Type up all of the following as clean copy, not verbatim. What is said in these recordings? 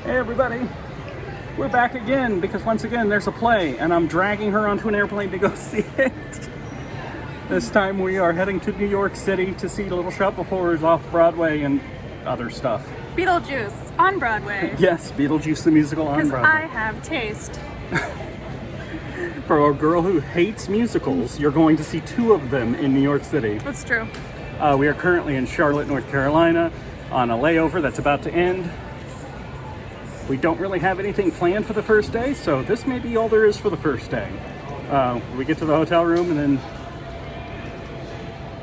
Hey everybody, we're back again because once again there's a play and I'm dragging her onto an airplane to go see it. This time we are heading to New York City to see Little Shop of Horrors off Broadway and other stuff. Beetlejuice on Broadway. Yes, Beetlejuice the musical on Broadway. Because I have taste. For a girl who hates musicals, you're going to see two of them in New York City. That's true. We are currently in Charlotte, North Carolina on a layover that's about to end. We don't really have anything planned for the first day, so this may be all there is for the first day. We get to the hotel room and then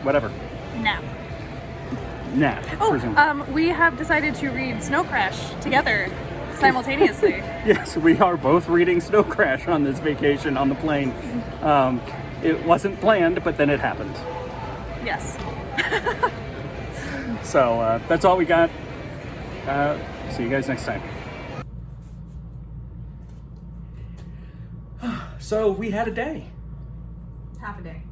whatever. Nap. Presumably. We have decided to read Snow Crash together simultaneously. Yes, we are both reading Snow Crash on this vacation on the plane. It wasn't planned, but then it happened. Yes. So that's all we got. See you guys next time. So we had a day. Half a day.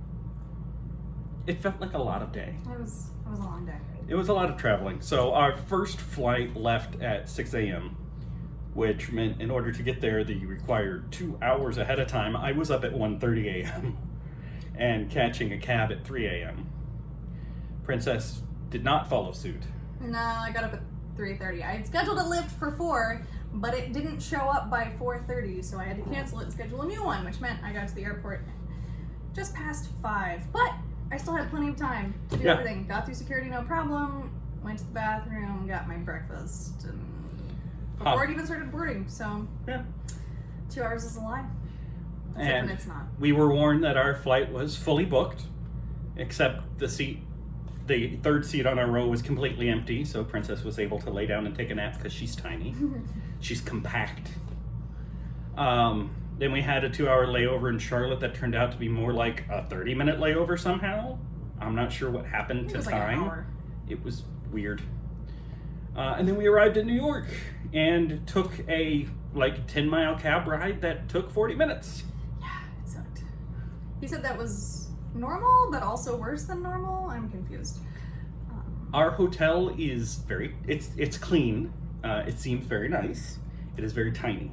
It felt like a lot of day. It was a long day. It was a lot of traveling. So our first flight left at 6 a.m., which meant in order to get there, you required 2 hours ahead of time. I was up at 1:30 a.m. and catching a cab at 3 a.m. Princess did not follow suit. No, I got up at 3:30. I had scheduled a lift for 4, but it didn't show up by 4:30, so I had to cancel it and schedule a new one, which meant I got to the airport just past 5. But I still had plenty of time to do everything. Got through security, no problem. Went to the bathroom, got my breakfast, and before it even started boarding. So yeah, 2 hours is a lie. Except and when it's not. We were warned that our flight was fully booked, except the third seat on our row was completely empty, so Princess was able to lay down and take a nap because she's tiny. She's compact. Then we had a 2-hour layover in Charlotte that turned out to be more like a 30-minute layover somehow. I'm not sure what happened to It was like time. an hour. It was weird. And then we arrived in New York and took a 10-mile cab ride that took 40 minutes. Yeah, it sucked. He said that was normal, but also worse than normal. I'm confused. Our hotel is it's clean. It seems very nice. It is very tiny.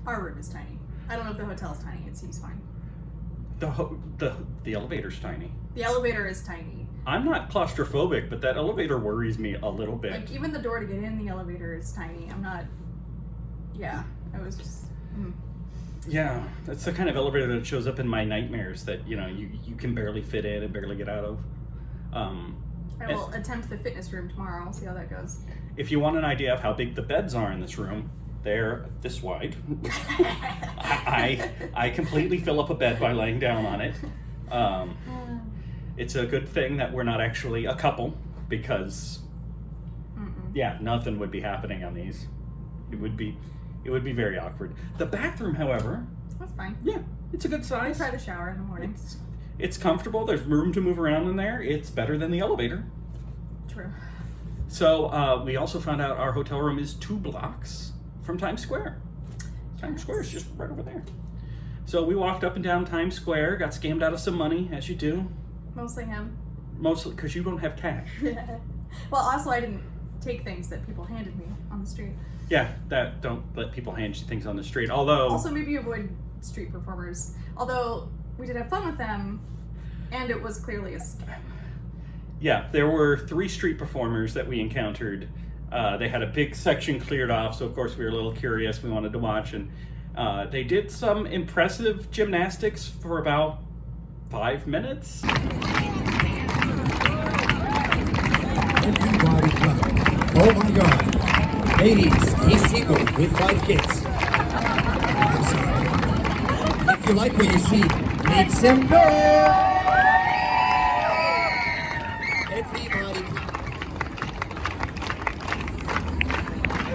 Our room is tiny. I don't know if the hotel is tiny. It seems fine. The elevator's tiny. The elevator is tiny. I'm not claustrophobic, but that elevator worries me a little bit. Like, even the door to get in the elevator is tiny. I'm not... Yeah, it was just... Yeah, that's the kind of elevator that shows up in my nightmares that, you can barely fit in and barely get out of. I will attempt the fitness room tomorrow. We'll see how that goes. If you want an idea of how big the beds are in this room, they're this wide. I completely fill up a bed by laying down on it. It's a good thing that we're not actually a couple, because nothing would be happening on these. It would be very awkward. The bathroom, however, That's fine. yeah, it's a good I size. try the shower in the morning. It's comfortable. There's room to move around in there. It's better than the elevator. True. So we also found out our hotel room is 2 blocks from Times Square. Times Square is just right over there. So we walked up and down Times Square, got scammed out of some money, as you do. Mostly him. Mostly because you don't have cash. Well, also, I didn't take things that people handed me on the street. Yeah, don't let people hand you things on the street. Although... Also, maybe avoid street performers. Although, we did have fun with them, and it was clearly a scam. Yeah, there were 3 street performers that we encountered. They had a big section cleared off, so of course we were a little curious. We wanted to watch, and they did some impressive gymnastics for about 5 minutes. Everybody clap. Oh my God. Ladies, he's single with 5 kids. I'm sorry. If you like what you see, make some noise. Everybody.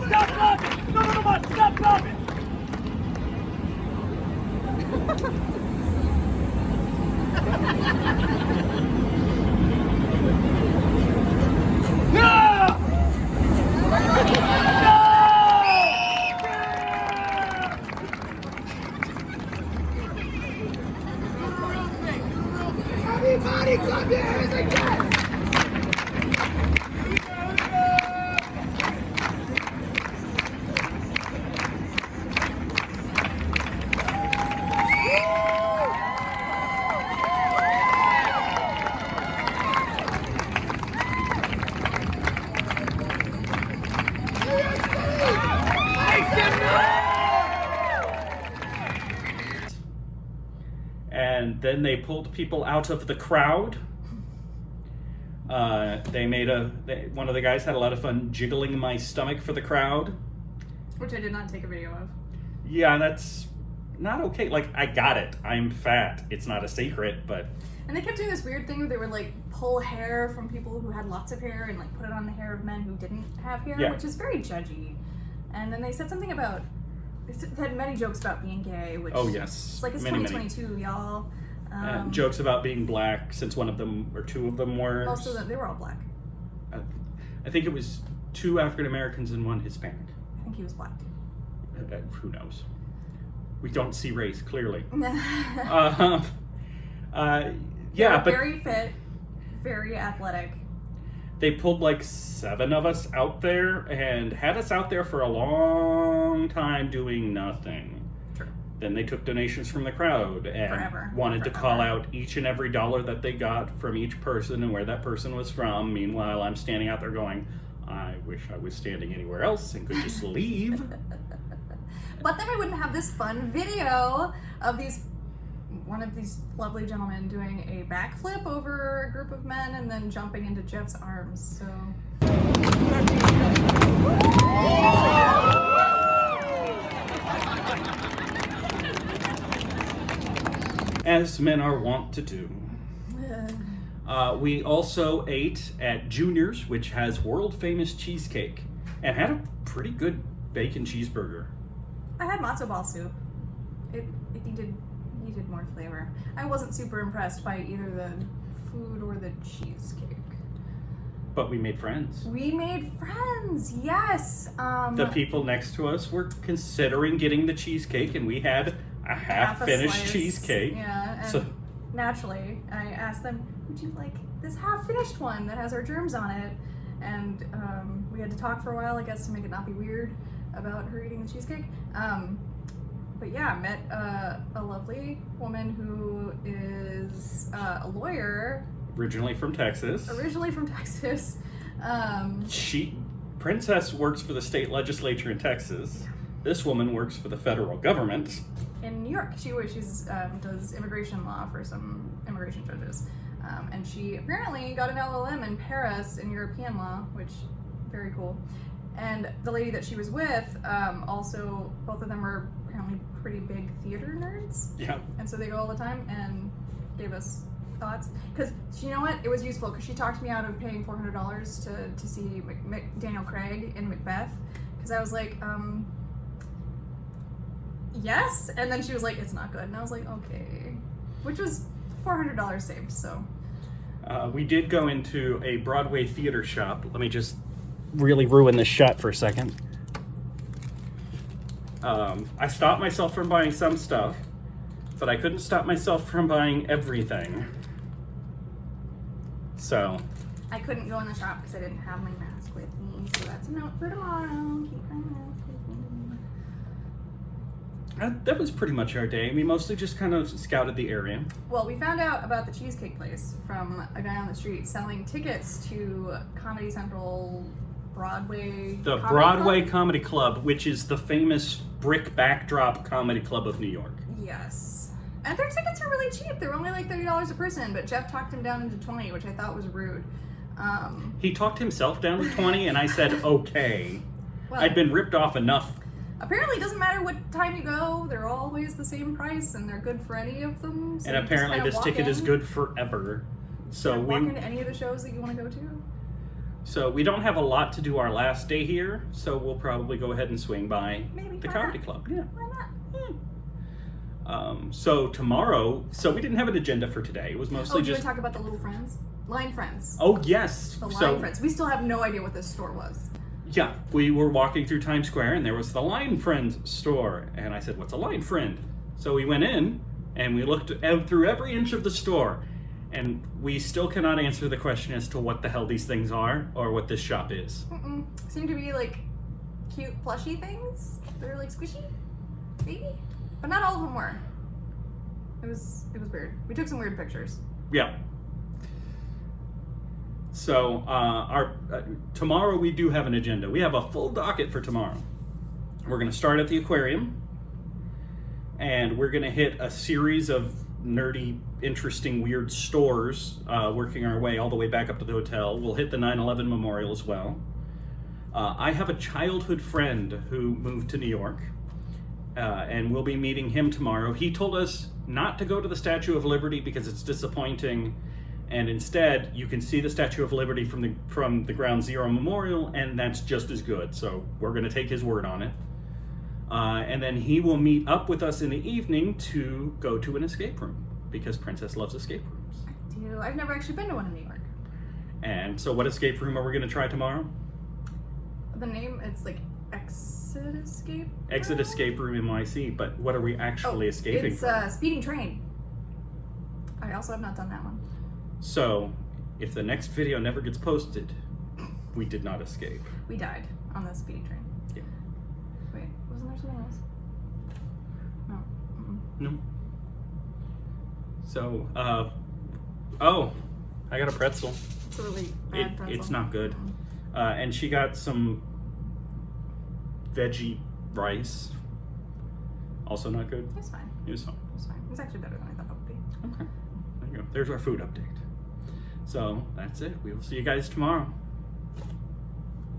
Stop clapping! No, stop clapping! Everybody clap your hands again! Then they pulled people out of the crowd. They made one of the guys had a lot of fun jiggling my stomach for the crowd. Which I did not take a video of. Yeah, that's not okay. Like, I got it. I'm fat. It's not a secret, but... And they kept doing this weird thing where they would like pull hair from people who had lots of hair and like put it on the hair of men who didn't have hair, Yeah. which is very judgy. And then they said something about, they had many jokes about being gay, which Oh, yes. it's like it's Many, 2022, y'all. And jokes about being black, since one of them, or two of them were... Most of them, they were all black. I think it was 2 African Americans and 1 Hispanic. I think he was black too. Who knows? We don't see race, clearly. Yeah, but very fit, very athletic. they pulled like 7 of us out there and had us out there for a long time doing nothing. True. Then they took donations from the crowd and Forever. wanted to Forever. call out each and every dollar that they got from each person and where that person was from. Meanwhile, I'm standing out there going, I wish I was standing anywhere else and could just leave. But then we wouldn't have this fun video of one of these lovely gentlemen doing a backflip over a group of men and then jumping into Jeff's arms. So As men are wont to do. We also ate at Junior's, which has world famous cheesecake, and had a pretty good bacon cheeseburger. I had matzo ball soup. It needed more flavor. I wasn't super impressed by either the food or the cheesecake. But we made friends. We made friends, yes. The people next to us were considering getting the cheesecake, and we had a half finished slice. cheesecake. Yeah, and So- naturally, I asked them, would you like this half-finished one that has our germs on it? And we had to talk for a while, I guess, to make it not be weird about her eating the cheesecake. But yeah, I met a lovely woman who is a lawyer, Originally from Texas. originally from Texas. Princess works for the state legislature in Texas. This woman works for the federal government. In New York. She's does immigration law for some immigration judges. And she apparently got an LLM in Paris in European law, which very cool. And the lady that she was with, also, both of them are apparently pretty big theater nerds. Yeah. And so they go all the time and gave us thoughts. Because, you know what? It was useful because she talked me out of paying $400 to see Daniel Craig in Macbeth. Because I was like, yes. And then she was like, it's not good. And I was like, okay. Which was $400 saved, so. We did go into a Broadway theater shop. Let me just really ruin this shot for a second. I stopped myself from buying some stuff, but I couldn't stop myself from buying everything. So. I couldn't go in the shop because I didn't have my mask with me, so that's a note for tomorrow. Keep my mask with me. That was pretty much our day. We mostly just kind of scouted the area. Well, we found out about the Cheesecake Place from a guy on the street selling tickets to Comedy Central Broadway. The Comedy Broadway Club? Comedy Club, which is the famous brick backdrop comedy club of New York. Yes. And their tickets are really cheap. They're only like $30 a person, but Jeff talked him down into 20, which I thought was rude. He talked himself down to 20, and I said, okay. Well, I'd been ripped off enough. apparently, it doesn't matter what time you go. They're always the same price, and they're good for any of them. So And you just apparently kinda this walk ticket is in. good forever. So Walk we into any of the shows that you want to go to. so we don't have a lot to do our last day here, so we'll probably go ahead and swing by Maybe, the why comedy not? club. Yeah. Why not? So tomorrow, so we didn't have an agenda for today. It was Oh, mostly do you just. want to talk about the Little Friends? Line Friends. Oh yes. The Line So Friends. We still have no idea what this store was. yeah, we were walking through Times Square and there was the Line Friend store, and I said, "What's a Line Friend?" So we went in and we looked out through every inch of the store, and we still cannot answer the question as to what the hell these things are or what this shop is. Seem to be like cute plushy things. They're like squishy, maybe, but not all of them were. It was weird. We took some weird pictures. Yeah. So tomorrow we do have an agenda. We have a full docket for tomorrow. We're going to start at the aquarium, and we're going to hit a series of nerdy interesting, weird stores, working our way all the way back up to the hotel. We'll hit the 9/11 memorial as well. I have a childhood friend who moved to New York, and we'll be meeting him tomorrow. He told us not to go to the Statue of Liberty because it's disappointing, and instead you can see the Statue of Liberty from the Ground Zero Memorial, and that's just as good. So we're going to take his word on it. And then he will meet up with us in the evening to go to an escape room because Princess loves escape rooms. Dude, I've never actually been to one in New York. And so what escape room are we going to try tomorrow? The name, it's like Exit Escape? Exit Escape Room NYC, but what are we actually escaping It's from? Speeding Train. I also have not done that one. So, if the next video never gets posted, we did not escape. We died on the Speeding Train. Yeah. Wait, wasn't there something else? No. Mm-mm. No. So, oh, I got a pretzel. It's a really bad pretzel. It's not good. And she got some veggie rice. Also not good. It's fine. It was fine. It's fine. It's actually better than I thought it would be. Okay. There you go. There's our food update. So that's it. We will see you guys tomorrow.